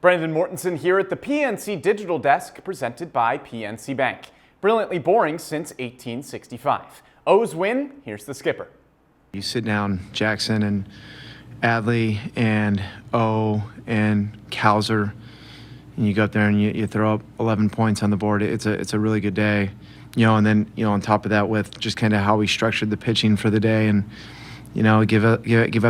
Brendan Mortensen here at the PNC Digital Desk, presented by PNC Bank. Brilliantly boring since 1865. O's win, here's the skipper. You sit down Jackson and Adley and O and Cowser, and you go up there and you throw up 11 points on the board. It's a really good day, and then on top of that with just kind of how we structured the pitching for the day, and give up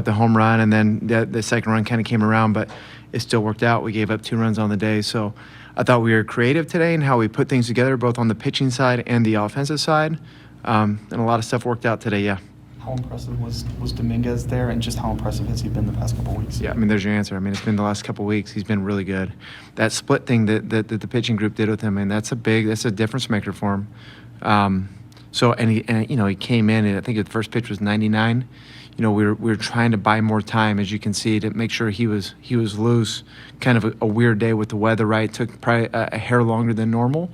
the home run, and then the second run kind of came around, but it still worked out. We gave up 2 runs on the day, so I thought we were creative today in how we put things together, both on the pitching side and the offensive side, and a lot of stuff worked out today. Yeah. How impressive was Domínguez there, and just how impressive has he been the past couple of weeks? Yeah, there's your answer. It's been the last couple of weeks. He's been really good. That split thing that the pitching group did with him, that's a difference maker for him. He came in, and I think the first pitch was 99. We were trying to buy more time, as you can see, to make sure he was loose. Kind of a weird day with the weather, right? Took probably a hair longer than normal.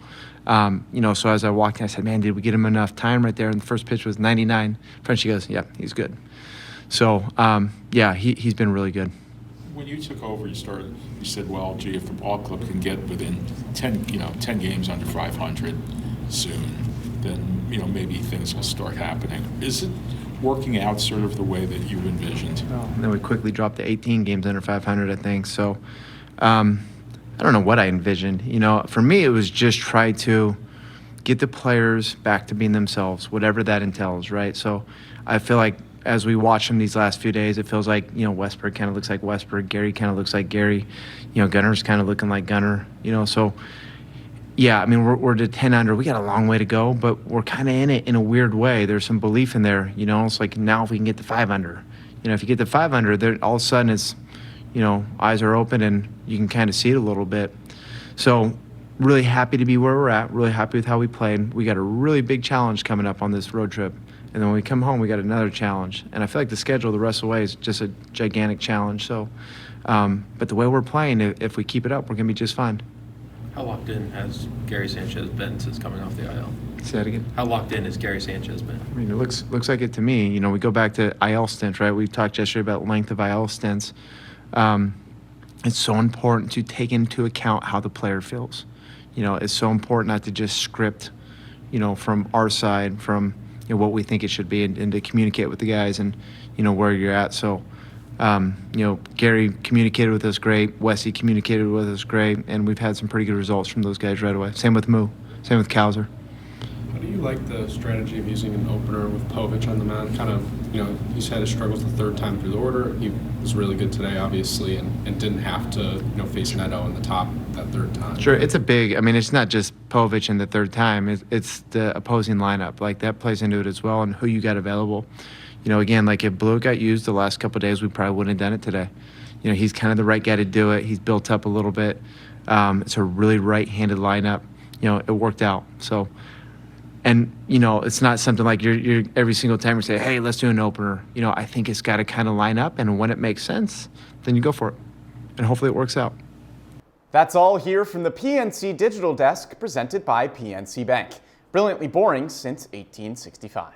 So as I walked in, I said, man, did we get him enough time right there? And the first pitch was 99. Frenchie goes, yeah, he's good. So, he's been really good. When you took over, you said, well, gee, if the ball club can get within 10 games under 500 soon, then, maybe things will start happening. Is it working out sort of the way that you envisioned? And then we quickly dropped to 18 games under 500, I think. So, I don't know what I envisioned. For me, it was just try to get the players back to being themselves, whatever that entails, right? So I feel like as we watch them these last few days, it feels like, Westberg kind of looks like Westberg, Gary kind of looks like Gary, Gunner's kind of looking like Gunner, so yeah, we're to 10 under. We got a long way to go, but we're kind of in it in a weird way. There's some belief in there, it's like now if we can get to 5 under, if you get to 5 under, there all of a sudden it's, eyes are open and you can kind of see it a little bit. So really happy to be where we're at, really happy with how we played. We got a really big challenge coming up on this road trip. And then when we come home, we got another challenge. And I feel like the schedule the rest of the way is just a gigantic challenge. So, but the way we're playing, if we keep it up, we're going to be just fine. How locked in has Gary Sanchez been since coming off the IL? Say that again? How locked in has Gary Sanchez been? It looks like it to me. We go back to IL stints, right? We talked yesterday about length of IL stints. It's so important to take into account how the player feels. It's so important not to just script, from our side, from what we think it should be, and to communicate with the guys and, where you're at. So, Gary communicated with us great. Wessie communicated with us great, and we've had some pretty good results from those guys right away. Same with Moo. Same with Cowser. How do you like the strategy of using an opener with Povich on the mound? Kind of, he's had his struggles the third time through the order. He was really good today, obviously, and didn't have to, face Neto in the top that third time. Sure, it's a big. It's not just Povich in the third time. It's the opposing lineup. Like that plays into it as well, and who you got available. Again, like if Blue got used the last couple of days, we probably wouldn't have done it today. He's kind of the right guy to do it. He's built up a little bit. It's a really right-handed lineup. It worked out. So. And, it's not something like you're every single time you say, hey, let's do an opener. I think it's got to kind of line up, and when it makes sense, then you go for it. And hopefully it works out. That's all here from the PNC Digital Desk, presented by PNC Bank. Brilliantly boring since 1865.